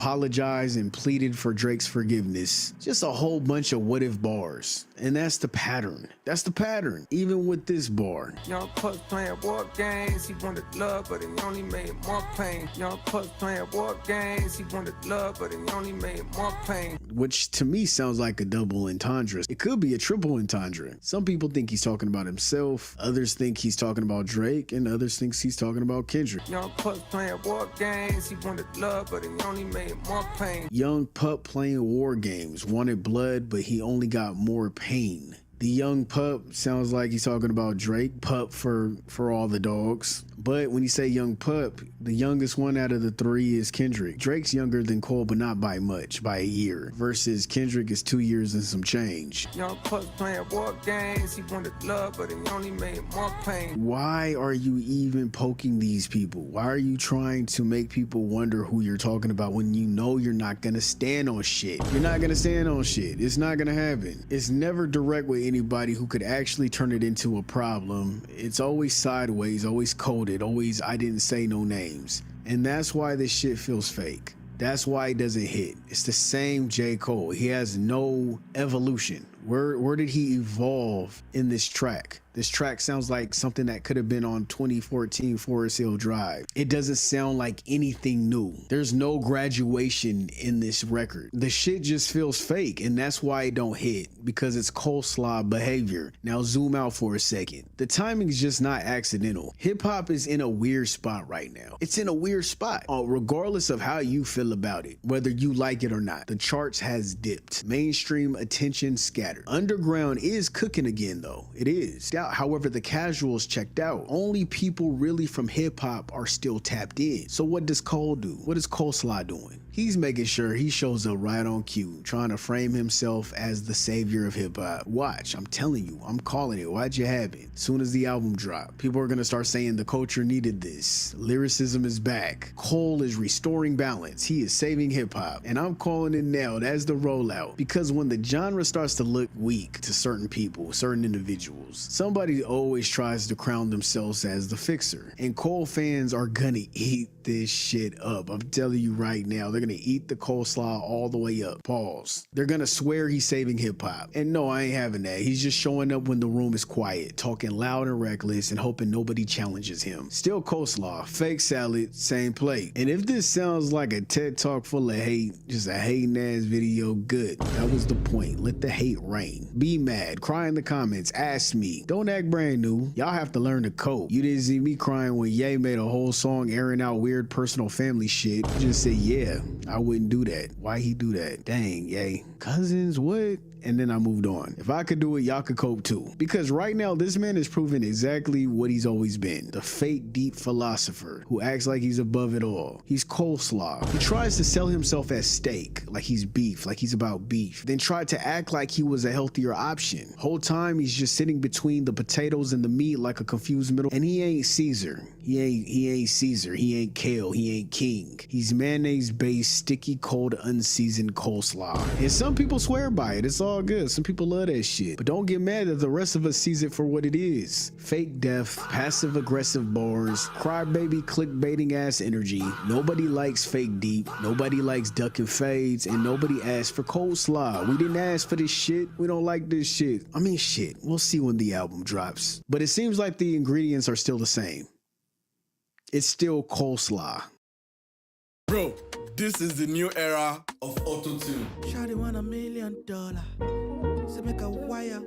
apologized and pleaded for Drake's forgiveness. Just a whole bunch of what if bars. And that's the pattern. That's the pattern. Even with this bar. Young Puss playing war games. He wanted love, but he only made more pain. Young Puss playing war games. He wanted love, but he only made more pain. Which to me sounds like a double entendre. It could be a triple entendre. Some people think he's talking about himself. Others think he's talking about Drake. And others think he's talking about Kendrick. Young Puss playing war games. He wanted love, but he only made more pain. Young Pup playing war games, wanted blood, but he only got more pain. The young pup sounds like he's talking about Drake, pup for all the dogs. But when you say young pup, the youngest one out of the three is Kendrick. Drake's younger than Cole, but not by much, by a year. Versus Kendrick is 2 years and some change. Young Puss playing war games. He wanted love, but he only made more pain. Why are you even poking these people? Why are you trying to make people wonder who you're talking about when you know you're not gonna stand on shit? You're not gonna stand on shit. It's not gonna happen. It's never direct with anybody who could actually turn it into a problem. It's always sideways, always coded, always I didn't say no names. And that's why this shit feels fake. That's why it doesn't hit. It's the same J. Cole. He has no evolution. Where did he evolve in this track? This track sounds like something that could have been on 2014 Forest Hill Drive. It doesn't sound like anything new. There's no graduation in this record. The shit just feels fake, and that's why it don't hit, because it's coleslaw behavior. Now zoom out for a second. The timing is just not accidental. Hip hop is in a weird spot right now. It's in a weird spot. Regardless of how you feel about it, whether you like it or not, the charts has dipped. Mainstream attention scattered. Underground is cooking again though. It is. However, the casuals checked out. Only people really from hip hop are still tapped in. So what does Cole do? What is Coleslaw doing? He's making sure he shows up right on cue, trying to frame himself as the savior of hip hop. Watch, I'm telling you, I'm calling it. Watch it happen. Soon as the album drop, people are gonna start saying the culture needed this. Lyricism is back. Cole is restoring balance. He is saving hip hop. And I'm calling it now. That's the rollout. Because when the genre starts to look weak to certain people, certain individuals, somebody always tries to crown themselves as the fixer. And Cole fans are gonna eat this shit up. I'm telling you right now, they're gonna eat the coleslaw all the way up. Pause. They're gonna swear he's saving hip hop. And no, I ain't having that. He's just showing up when the room is quiet, talking loud and reckless and hoping nobody challenges him. Still coleslaw, fake salad, same plate. And if this sounds like a TED Talk full of hate, just a hating ass video, good. That was the point. Let the hate rain. Be mad, cry in the comments, ask me. Don't act brand new. Y'all have to learn to cope. You didn't see me crying when Ye made a whole song airing out weird personal family shit. You just said, yeah, I wouldn't do that. Why he do that? Dang, Ye. Cousins, what? And then I moved on. If I could do it, y'all could cope too. Because right now, this man is proving exactly what he's always been. The fake deep philosopher who acts like he's above it all. He's coleslaw. He tries to sell himself as steak, like he's beef, like he's about beef. Then tried to act like he was a healthier option. Whole time he's just sitting between the potatoes and the meat like a confused middle. And he ain't Caesar. He ain't Caesar. He ain't kale. He ain't king. He's mayonnaise-based, sticky, cold, unseasoned coleslaw. And some people swear by it. It's all good. Some people love that shit. But don't get mad that the rest of us sees it for what it is. Fake death, passive-aggressive bars, crybaby clickbaiting ass energy. Nobody likes fake deep. Nobody likes duck and fades. And nobody asked for coleslaw. We didn't ask for this shit. We don't like this shit. I mean, shit. We'll see when the album drops. But it seems like the ingredients are still the same. It's still coleslaw. Bro, this is the new era of auto-tune. Shawty want $1 million. Say make a wire.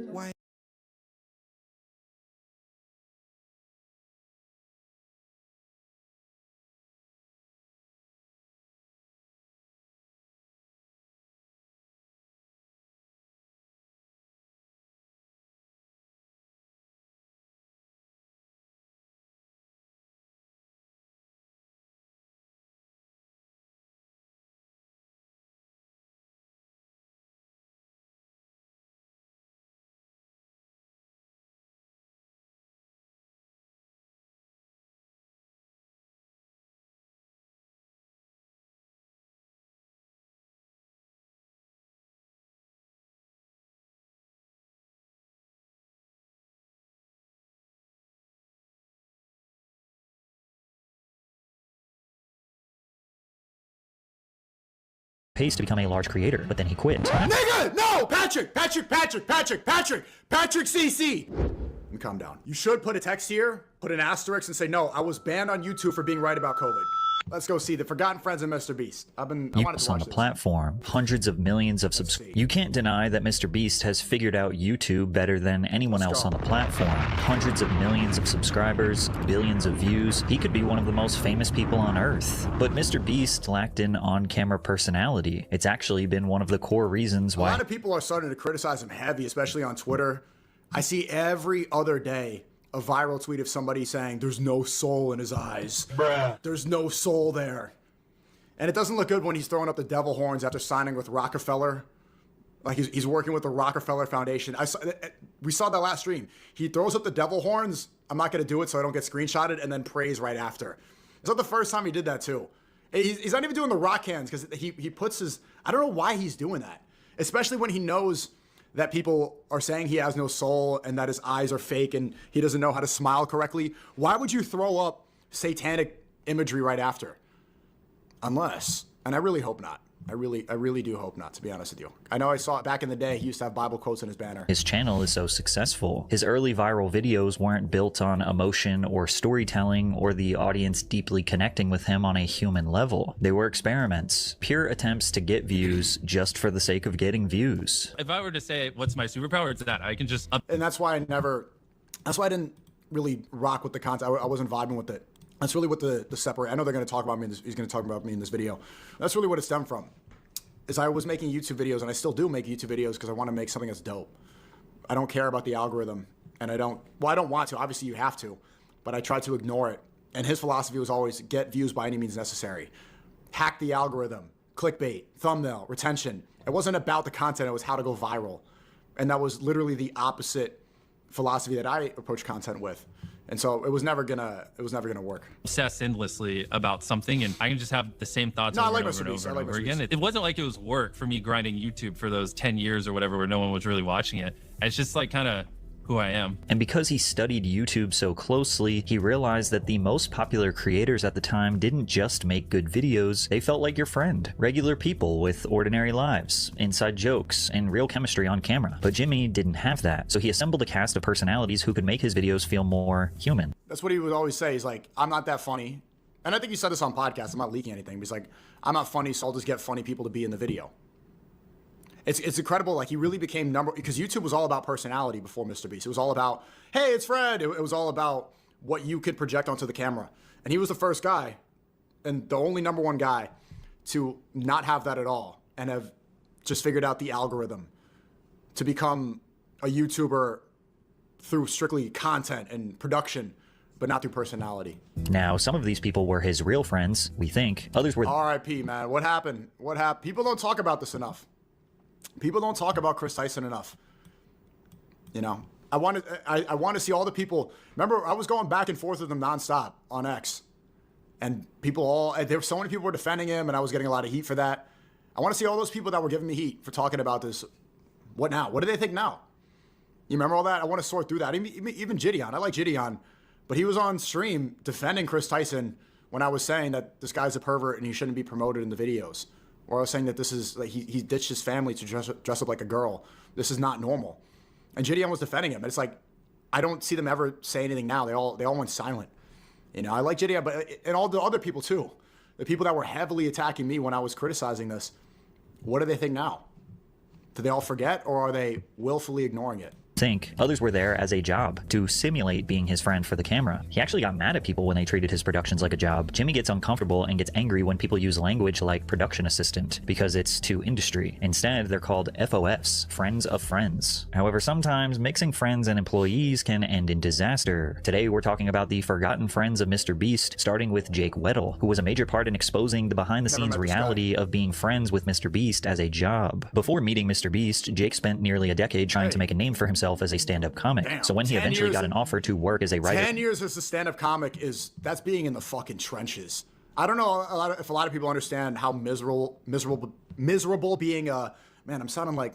pace to become a large creator, but then he quit. Nigga, no! Patrick CC! Let me calm down. You should put a text here, put an asterisk, and say, no, I was banned on YouTube for being right about COVID. Let's go see The Forgotten Friends of Mr. Beast. I wanted to watch on the this. platform, hundreds of millions of subscribers. You can't deny that Mr. Beast has figured out YouTube better than anyone else on the platform. Hundreds of millions of subscribers, billions of views. He could be one of the most famous people on earth. But Mr. Beast lacked an on-camera personality. It's actually been one of the core reasons why A lot of people are starting to criticize him heavy, especially on Twitter. I see every other day a viral tweet of somebody saying there's no soul in his eyes. Bruh. There's no soul there. And it doesn't look good when he's throwing up the devil horns after signing with Rockefeller. Like he's working with the Rockefeller Foundation. We saw that last stream. He throws up the devil horns. I'm not going to do it so I don't get screenshotted, and then prays right after. It's not the first time he did that too. He's not even doing the rock hands because he puts his, I don't know why he's doing that. Especially when he knows that people are saying he has no soul and that his eyes are fake and he doesn't know how to smile correctly. Why would you throw up satanic imagery right after? Unless, and I really hope not. I really do hope not, to be honest with you. I know I saw it back in the day. He used to have Bible quotes in his banner. his channel is so successful. His early viral videos weren't built on emotion or storytelling or the audience deeply connecting with him on a human level. They were experiments, pure attempts to get views just for the sake of getting views. If I were to say what's my superpower, it's that I can just And that's why I didn't really rock with the content. I wasn't vibing with it. That's really what the separate. I know they're going to talk about me. He's going to talk about me in this video. That's really what it stemmed from. Is I was making YouTube videos, and I still do make YouTube videos because I want to make something that's dope. I don't care about the algorithm, and I don't want to. Obviously, you have to, but I try to ignore it. And his philosophy was always get views by any means necessary. Hack the algorithm, clickbait, thumbnail, retention. It wasn't about the content. It was how to go viral, and that was literally the opposite philosophy that I approach content with. And so it was never gonna work. obsess endlessly about something, and I can just have the same thoughts over and over again. It wasn't like it was work for me grinding YouTube for those 10 years or whatever where no one was really watching it. It's just like kind of who I am. And because he studied YouTube so closely, he realized that the most popular creators at the time didn't just make good videos, they felt like your friend. Regular people with ordinary lives, inside jokes, and real chemistry on camera. But Jimmy didn't have that, so he assembled a cast of personalities who could make his videos feel more human. That's what he would always say. He's like, I'm not that funny. And I think he said this on podcasts. I'm not leaking anything. But he's like, I'm not funny, so I'll just get funny people to be in the video. It's incredible. Like, he really became because YouTube was all about personality before Mr. Beast. It was all about, hey, it's Fred. It was all about what you could project onto the camera. And he was the first guy and the only #1 guy to not have that at all and have just figured out the algorithm to become a YouTuber through strictly content and production, but not through personality. Now, some of these people were his real friends, we think. Others were R.I.P., man. What happened? What happened? People don't talk about this enough. People don't talk about Chris Tyson enough. You know, I want to see all the people. Remember, I was going back and forth with them nonstop on X, and there were so many people were defending him, and I was getting a lot of heat for that. I want to see all those people that were giving me heat for talking about this. What now? What do they think now? You remember all that? I want to sort through that. Even Gideon. I like Gideon, but he was on stream defending Chris Tyson when I was saying that this guy's a pervert and he shouldn't be promoted in the videos. Or I was saying that this is like he ditched his family to dress up like a girl. This is not normal. And Gideon was defending him. And it's like, I don't see them ever say anything now. They all went silent. You know, I like Gideon, but and all the other people too. The people that were heavily attacking me when I was criticizing this, what do they think now? Do they all forget, or are they willfully ignoring it? think. Others were there as a job, to simulate being his friend for the camera. He actually got mad at people when they treated his productions like a job. Jimmy gets uncomfortable and gets angry when people use language like production assistant, because it's too industry. Instead, they're called FOFs, friends of friends. However, sometimes mixing friends and employees can end in disaster. Today, we're talking about the forgotten friends of Mr. Beast, starting with Jake Weddle, who was a major part in exposing the behind-the-scenes reality of being friends with Mr. Beast as a job. Before meeting Mr. Beast, Jake spent nearly a decade trying to make a name for himself as a stand-up comic. Damn, so when he eventually got an offer to work as a writer... 10 years as a stand-up comic that's being in the fucking trenches. I don't know if a lot of people understand how miserable being a... Man, I'm sounding like...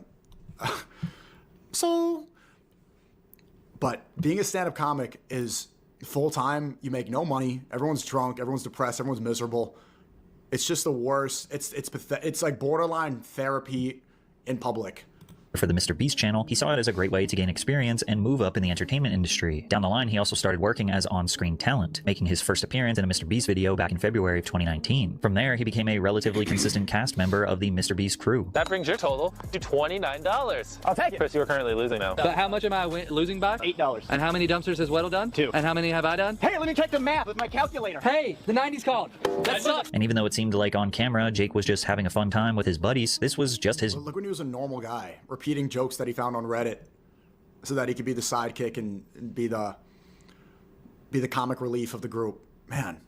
But being a stand-up comic is full-time. You make no money. Everyone's drunk. Everyone's depressed. Everyone's miserable. It's just the worst. It's like borderline therapy in public. For the MrBeast channel, he saw it as a great way to gain experience and move up in the entertainment industry. Down the line, he also started working as on-screen talent, making his first appearance in a MrBeast video back in February of 2019. From there, he became a relatively consistent cast member of the MrBeast crew. That brings your total to $29. I'll take it. Chris, you are currently losing now. But how much am I losing by? $8. And how many dumpsters has Weddle done? 2. And how many have I done? Hey, let me check the math with my calculator. Hey, the 90s called. That sucks. And even though it seemed like on camera, Jake was just having a fun time with his buddies, this was just his... Look when he was a normal guy, repeating jokes that he found on Reddit so that he could be the sidekick and be the comic relief of the group. Man,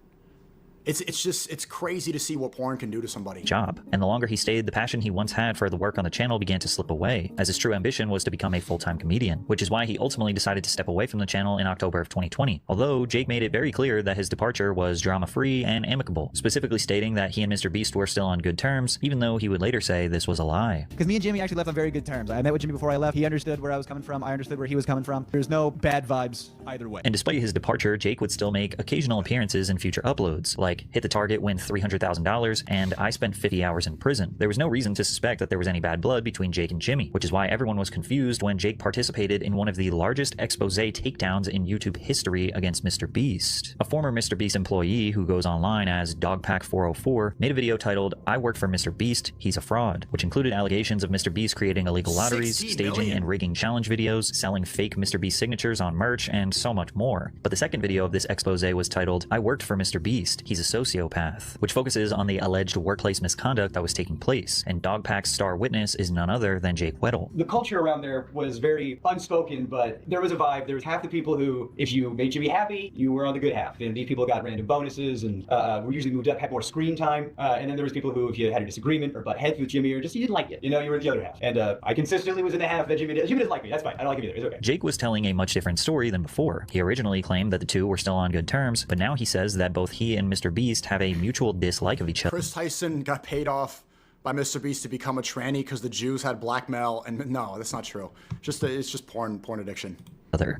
it's crazy to see what porn can do to somebody. Job. And the longer he stayed, the passion he once had for the work on the channel began to slip away, as his true ambition was to become a full-time comedian, which is why he ultimately decided to step away from the channel in October of 2020. Although Jake made it very clear that his departure was drama-free and amicable, specifically stating that he and MrBeast were still on good terms, even though he would later say this was a lie. Because me and Jimmy actually left on very good terms. I met with Jimmy before I left. He understood where I was coming from. I understood where he was coming from. There's no bad vibes either way. And despite his departure, Jake would still make occasional appearances in future uploads, like Hit the Target Win $300,000 and I Spent 50 Hours in Prison. There was no reason to suspect that there was any bad blood between Jake and Jimmy, which is why everyone was confused when Jake participated in one of the largest expose takedowns in YouTube history against MrBeast. A former MrBeast employee who goes online as Dogpack404 made a video titled, "I work for MrBeast, he's a fraud," which included allegations of MrBeast creating illegal lotteries, staging and rigging challenge videos, selling fake MrBeast signatures on merch, and so much more. But the second video of this expose was titled, "I worked for MrBeast, he's a sociopath," which focuses on the alleged workplace misconduct that was taking place, and Dogpack's star witness is none other than Jake Weddle. The culture around there was very unspoken, but there was a vibe. There was half the people who, if you made Jimmy happy, you were on the good half. And these people got random bonuses and were usually moved up, had more screen time. And then there was people who, if you had a disagreement or butt heads with Jimmy or just you didn't like it, you know, you were in the other half. And I consistently was in the half that Jimmy didn't like me. That's fine. I don't like him either. It's okay. Jake was telling a much different story than before. He originally claimed that the two were still on good terms, but now he says that both he and MrBeast have a mutual dislike of each other. Chris Tyson got paid off by MrBeast to become a tranny because the Jews had blackmail, and no, that's not true. It's just porn addiction.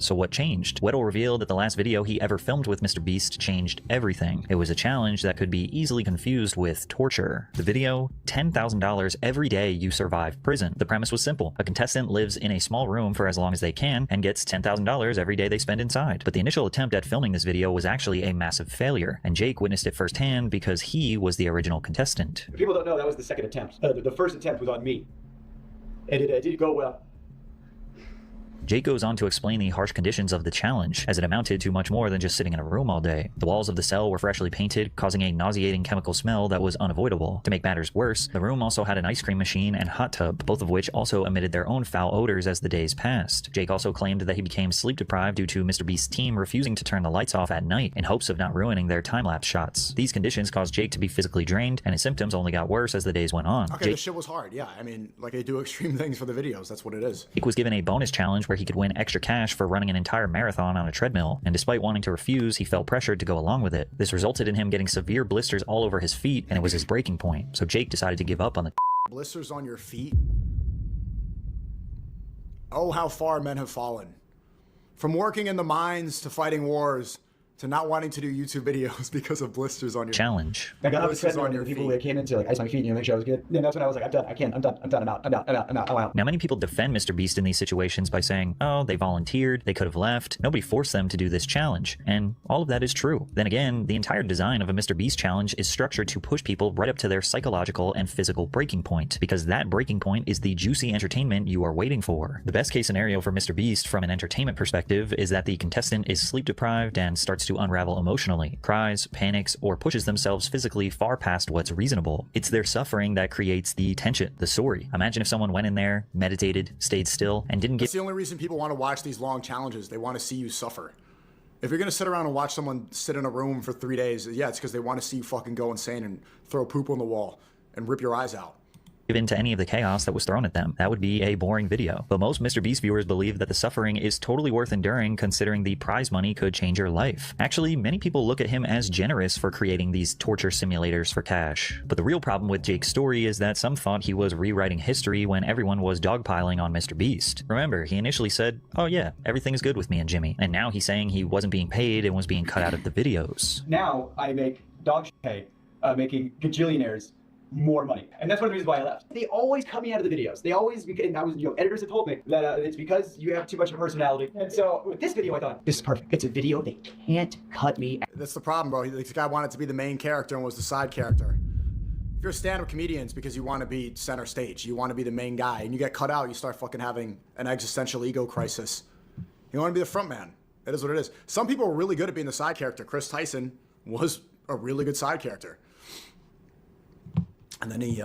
So what changed? Weddle revealed that the last video he ever filmed with MrBeast changed everything. It was a challenge that could be easily confused with torture. The video, $10,000 every day you survive prison. The premise was simple. A contestant lives in a small room for as long as they can and gets $10,000 every day they spend inside. But the initial attempt at filming this video was actually a massive failure, and Jake witnessed it firsthand because he was the original contestant. If people don't know, that was the second attempt. The first attempt was on me, and it did go well. Jake goes on to explain the harsh conditions of the challenge, as it amounted to much more than just sitting in a room all day. The walls of the cell were freshly painted, causing a nauseating chemical smell that was unavoidable. To make matters worse, the room also had an ice cream machine and hot tub, both of which also emitted their own foul odors as the days passed. Jake also claimed that he became sleep deprived due to MrBeast's team refusing to turn the lights off at night in hopes of not ruining their time-lapse shots. These conditions caused Jake to be physically drained, and his symptoms only got worse as the days went on. Okay, this shit was hard, yeah. I mean, like, they do extreme things for the videos. That's what it is. Jake was given a bonus challenge where he could win extra cash for running an entire marathon on a treadmill, and despite wanting to refuse, he felt pressured to go along with it. This resulted in him getting severe blisters all over his feet, and it was his breaking point, so Jake decided to give up on the blisters on your feet? Oh, how far men have fallen. From working in the mines to fighting wars to not wanting to do YouTube videos because of blisters on your challenge. I got off the treadmill and people that came in to like ice my feet, you know, make sure I was good. Then that's when I was like, I'm done. I can't. I'm done. I'm out. Now, many people defend MrBeast in these situations by saying, oh, they volunteered, they could have left, nobody forced them to do this challenge, and all of that is true. Then again, the entire design of a MrBeast challenge is structured to push people right up to their psychological and physical breaking point, because that breaking point is the juicy entertainment you are waiting for. The best case scenario for MrBeast from an entertainment perspective is that the contestant is sleep deprived and starts to unravel emotionally, cries, panics, or pushes themselves physically far past what's reasonable. It's their suffering that creates the tension, the story. Imagine if someone went in there, meditated, stayed still, and didn't get— That's the only reason people want to watch these long challenges. They want to see you suffer. If you're going to sit around and watch someone sit in a room for 3 days, yeah, it's because they want to see you fucking go insane and throw poop on the wall and rip your eyes out. Into any of the chaos that was thrown at them. That would be a boring video. But most MrBeast viewers believe that the suffering is totally worth enduring, considering the prize money could change your life. Actually, many people look at him as generous for creating these torture simulators for cash. But the real problem with Jake's story is that some thought he was rewriting history when everyone was dogpiling on MrBeast. Remember, he initially said, oh yeah, everything's good with me and Jimmy. And now he's saying he wasn't being paid and was being cut out of the videos. Now I make dog shit pay making gajillionaires more money. And that's one of the reasons why I left. They always cut me out of the videos. They always, and I was, editors have told me that it's because you have too much of a personality. And so with this video, I thought, this is perfect. It's a video. They can't cut me. That's the problem, bro. This guy wanted to be the main character and was the side character. If you're a stand-up comedian, it's because you want to be center stage. You want to be the main guy. And you get cut out, you start fucking having an existential ego crisis. You want to be the front man. It is what it is. Some people are really good at being the side character. Chris Tyson was a really good side character. And then he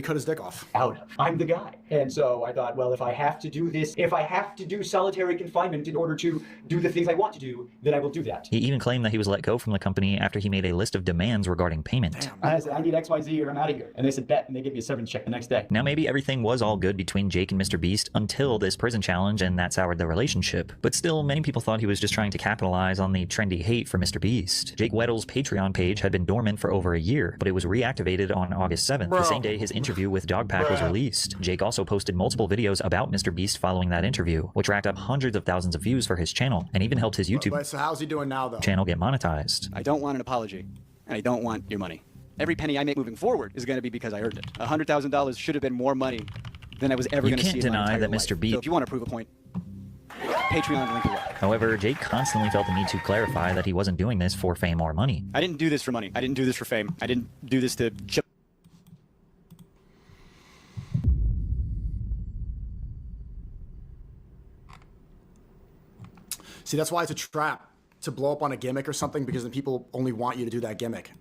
cut his dick off. I'm the guy. And so I thought, well, if I have to do this, if I have to do solitary confinement in order to do the things I want to do, then I will do that. He even claimed that he was let go from the company after he made a list of demands regarding payment. Damn. I said, I need XYZ or I'm out of here. And they said, bet, and they gave me a severance check the next day. Now maybe everything was all good between Jake and Mr. Beast until this prison challenge, and that soured the relationship. But still, many people thought he was just trying to capitalize on the trendy hate for Mr. Beast. Jake Weddle's Patreon page had been dormant for over a year, but it was reactivated on August 7th, the same day his interview with Dogpack was released. Jake also posted multiple videos about Mr. Beast following that interview, which racked up hundreds of thousands of views for his channel, and even helped his YouTube so how's he doing now, though? channel get monetized. I don't want an apology, and I don't want your money. Every penny I make moving forward is going to be because I earned it. $100,000 should have been more money than I was ever going to see in my entire life. You can't deny that Mr. Beast... So if you want to prove a point, Patreon link below. However, Jake constantly felt the need to clarify that he wasn't doing this for fame or money. I didn't do this for money. I didn't do this for fame. I didn't do this to chip. See, that's why it's a trap to blow up on a gimmick or something, because then people only want you to do that gimmick.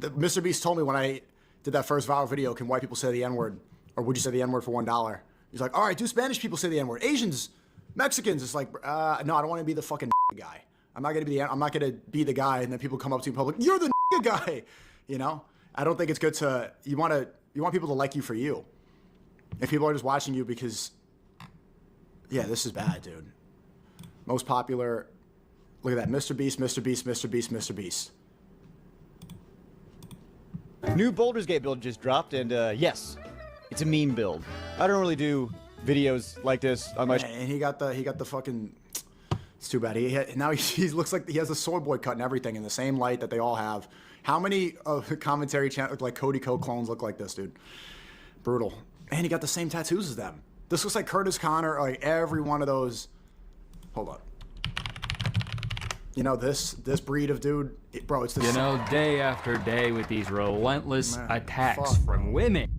Mr. Beast told me when I did that first viral video, can white people say the N-word? Or would you say the N-word for $1? He's like, all right, do Spanish people say the N-word? Asians, Mexicans. It's like, no, I don't want to be the fucking guy. I'm not going to be the guy, and then people come up to you in public, you're the guy. You know? I don't think it's good to, you want people to like you for you. If people are just watching you because, yeah, this is bad, dude. Most popular, look at that, Mr. Beast, Mr. Beast, Mr. Beast, Mr. Beast. New Baldur's Gate build just dropped, and yes, it's a meme build. I don't really do videos like this on my... And he got the fucking... It's too bad. Now he looks like he has a soy boy cut and everything in the same light that they all have. How many of the commentary channels, like Cody Co clones, look like this, dude? Brutal. And he got the same tattoos as them. This looks like Curtis Connor, like every one of those... Hold on. You know, this breed of dude, bro, it's this... You know, day after day with these relentless attacks from women.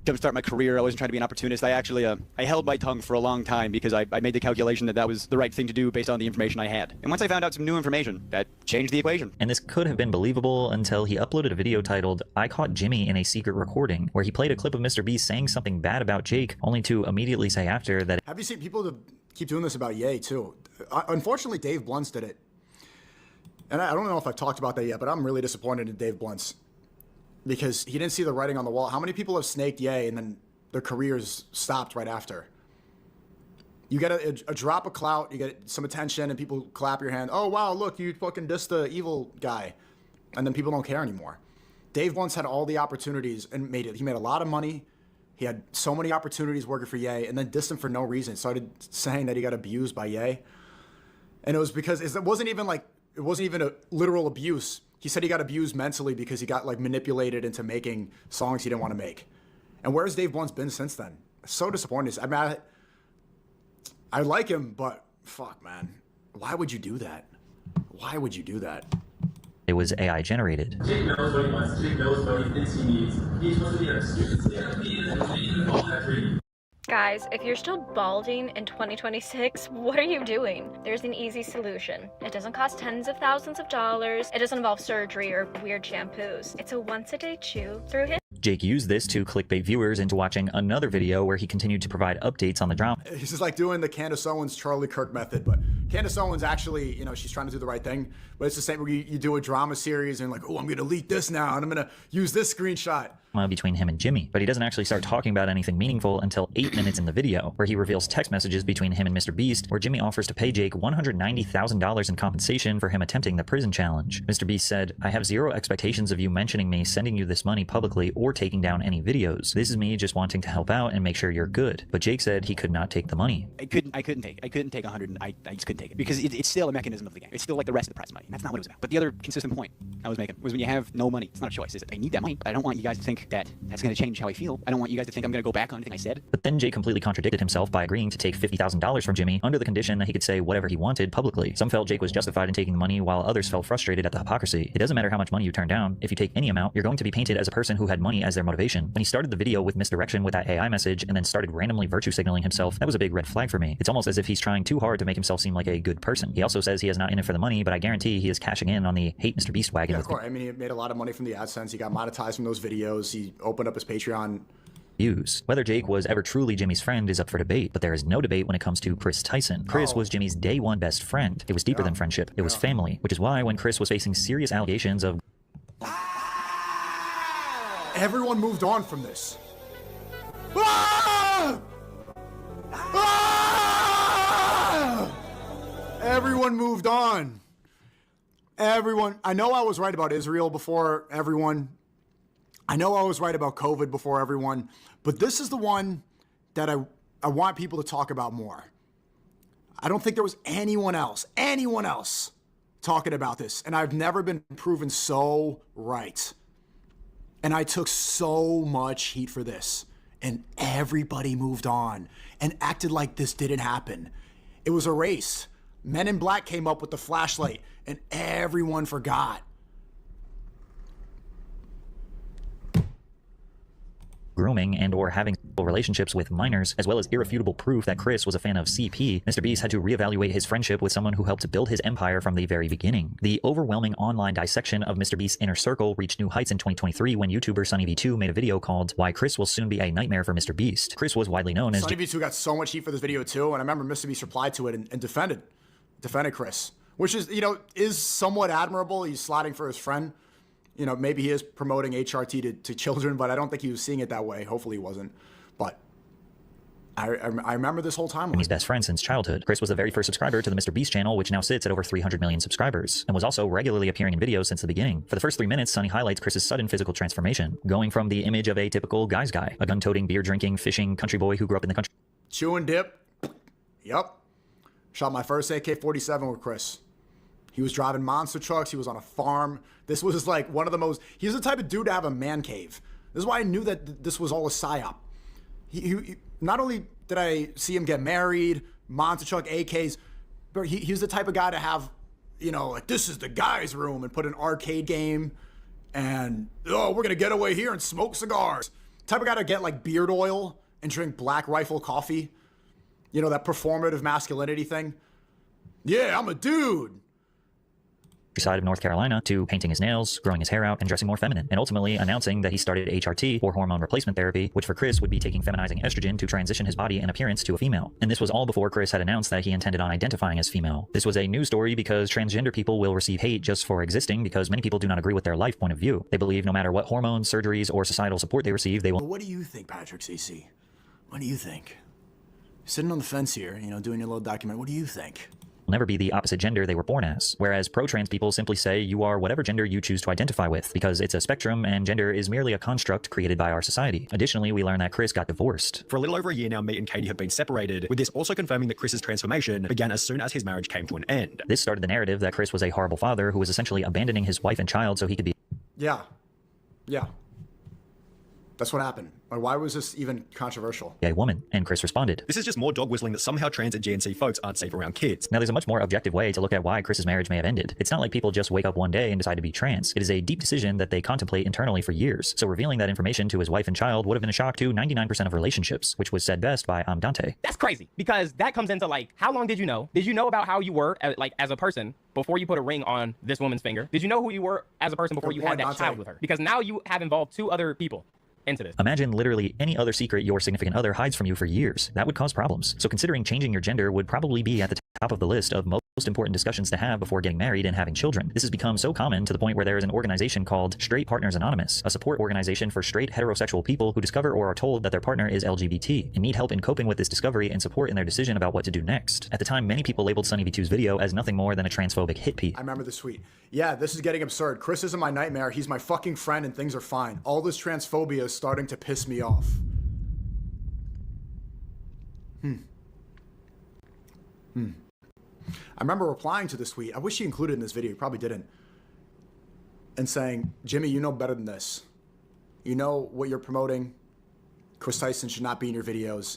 Jumpstart my career. I wasn't trying to be an opportunist. I actually, I held my tongue for a long time because I made the calculation that that was the right thing to do based on the information I had. And once I found out some new information, that changed the equation. And this could have been believable until he uploaded a video titled, I Caught Jimmy in a Secret Recording, where he played a clip of Mr. Beast saying something bad about Jake, only to immediately say after that... Have you seen people that keep doing this about Ye, too? Unfortunately, Dave Bluntz did it. And I don't know if I've talked about that yet, but I'm really disappointed in Dave Bluntz. Because he didn't see the writing on the wall. How many people have snaked Ye and then their careers stopped right after? You get a drop of clout, you get some attention, and people clap your hand. Oh, wow, look, you fucking dissed the evil guy. And then people don't care anymore. Dave Bluntz had all the opportunities and made it. He made a lot of money. He had so many opportunities working for Ye, and then dissed him for no reason. Started saying that he got abused by Ye. And it was because it wasn't even a literal abuse. He said he got abused mentally because he got like manipulated into making songs he didn't want to make. And where's Dave Bluntz been since then? So disappointed. I mean, I like him, but fuck, man. Why would you do that? Why would you do that? It was AI generated. Jake knows what he wants. Jake knows what he thinks he needs. He's supposed to be a stupid state. Guys, if you're still balding in 2026, what are you doing? There's an easy solution. It doesn't cost tens of thousands of dollars. It doesn't involve surgery or weird shampoos. It's a once-a-day chew through his... Jake used this to clickbait viewers into watching another video where he continued to provide updates on the drama. He's just like doing the Candace Owens, Charlie Kirk method, but Candace Owens actually, you know, she's trying to do the right thing, but it's the same where you do a drama series and like, oh, I'm going to leak this now and I'm going to use this screenshot. Between him and Jimmy, but he doesn't actually start talking about anything meaningful until 8 minutes in the video, where he reveals text messages between him and Mr. Beast, where Jimmy offers to pay Jake $190,000 in compensation for him attempting the prison challenge. Mr. Beast said, I have zero expectations of you mentioning me sending you this money publicly or taking down any videos. This is me just wanting to help out and make sure you're good. But Jake said he could not take the money. I couldn't take 100. I just couldn't didn't take it because it's still a mechanism of the game. It's still like the rest of the prize money. That's not what it was about. But the other consistent point I was making was when you have no money, it's not a choice. Is it? I need that money, but I don't want you guys to think that that's going to change how I feel. I don't want you guys to think I'm going to go back on anything I said. But then Jake completely contradicted himself by agreeing to take $50,000 from Jimmy under the condition that he could say whatever he wanted publicly. Some felt Jake was justified in taking the money, while others felt frustrated at the hypocrisy. It doesn't matter how much money you turn down. If you take any amount, you're going to be painted as a person who had money as their motivation. When he started the video with misdirection with that AI message and then started randomly virtue signaling himself, that was a big red flag for me. It's almost as if he's trying too hard to make himself seem like a good person. He also says he is not in it for the money, but I guarantee he is cashing in on the hate Mr. Beast wagon. Yeah, of course. I mean, he made a lot of money from the AdSense. He got monetized from those videos. He opened up his Patreon. Whether Jake was ever truly Jimmy's friend is up for debate, but there is no debate when it comes to Chris Tyson. Chris was Jimmy's day one best friend. It was deeper than friendship. It was family, which is why when Chris was facing serious allegations of everyone moved on from this. Ah! Ah! Everyone moved on. Everyone. I know I was right about Israel before everyone. I know I was right about COVID before everyone, but this is the one that I want people to talk about more. I don't think there was anyone else talking about this, and I've never been proven so right. And I took so much heat for this, and everybody moved on and acted like this didn't happen. It was a race. Men in Black came up with the flashlight, and everyone forgot. grooming and or having sexual relationships with minors, as well as irrefutable proof that Chris was a fan of CP, Mr. Beast had to reevaluate his friendship with someone who helped build his empire from the very beginning. The overwhelming online dissection of Mr. Beast's inner circle reached new heights in 2023 when YouTuber SunnyV2 made a video called Why Chris Will Soon Be a Nightmare for Mr. Beast. Chris was widely known as SunnyV2 got so much heat for this video too, and I remember Mr. Beast replied to it and defended Chris, which is, you know, is somewhat admirable. He's slotting for his friend. You know, maybe he is promoting HRT to children, but I don't think he was seeing it that way. Hopefully he wasn't. But I remember this whole time. He's best friend since childhood. Chris was the very first subscriber to the Mr. Beast channel, which now sits at over 300 million subscribers, and was also regularly appearing in videos since the beginning. For the first 3 minutes, Sunny highlights Chris's sudden physical transformation, going from the image of a typical guy's guy, a gun-toting, beer-drinking, fishing country boy who grew up in the country. Chewing dip. Yep. Shot my first AK-47 with Chris. He was driving monster trucks. He was on a farm. This was like one of the most, he's the type of dude to have a man cave. This is why I knew that this was all a psyop. He not only did I see him get married, monster truck, AKs, but he was the type of guy to have, you know, like, this is the guy's room, and put an arcade game and, oh, we're going to get away here and smoke cigars. Type of guy to get like beard oil and drink Black Rifle coffee. You know, that performative masculinity thing. Yeah, I'm a dude. Side of North Carolina to painting his nails, growing his hair out, and dressing more feminine, and ultimately announcing that he started HRT, or hormone replacement therapy, which for Chris would be taking feminizing estrogen to transition his body and appearance to a female. And this was all before Chris had announced that he intended on identifying as female. This was a news story because transgender people will receive hate just for existing, because many people do not agree with their life point of view. They believe no matter what hormones, surgeries, or societal support they receive, they will— What do you think, Patrick CC? What do you think? Sitting on the fence here, you know, doing your little document, what do you think? never be the opposite gender they were born as, whereas pro-trans people simply say you are whatever gender you choose to identify with, because it's a spectrum and gender is merely a construct created by our society. Additionally, we learn that Chris got divorced. For a little over a year now, Meat and Katie have been separated, with this also confirming that Chris's transformation began as soon as his marriage came to an end. This started the narrative that Chris was a horrible father who was essentially abandoning his wife and child so he could be— Yeah. That's what happened. Or why was this even controversial? A woman, and Chris responded. This is just more dog whistling that somehow trans and GNC folks aren't safe around kids. Now, there's a much more objective way to look at why Chris's marriage may have ended. It's not like people just wake up one day and decide to be trans. It is a deep decision that they contemplate internally for years. So revealing that information to his wife and child would have been a shock to 99% of relationships, which was said best by Dante. That's crazy, because that comes into like, how long did you know? Did you know about how you were like as a person before you put a ring on this woman's finger? Did you know who you were as a person before you had that child with her? Because now you have involved two other people into this. Imagine literally any other secret your significant other hides from you for years. That would cause problems. So considering changing your gender would probably be at the top of the list of most important discussions to have before getting married and having children. This has become so common to the point where there is an organization called Straight Partners Anonymous, a support organization for straight heterosexual people who discover or are told that their partner is LGBT and need help in coping with this discovery and support in their decision about what to do next. At the time, many people labeled SunnyV2's video as nothing more than a transphobic hit piece. I remember this tweet. Yeah, this is getting absurd. Chris isn't my nightmare. He's my fucking friend and things are fine. All this transphobia is starting to piss me off. I remember replying to this tweet. I wish he included in this video. He probably didn't. And saying, Jimmy, you know better than this. You know what you're promoting. Chris Tyson should not be in your videos.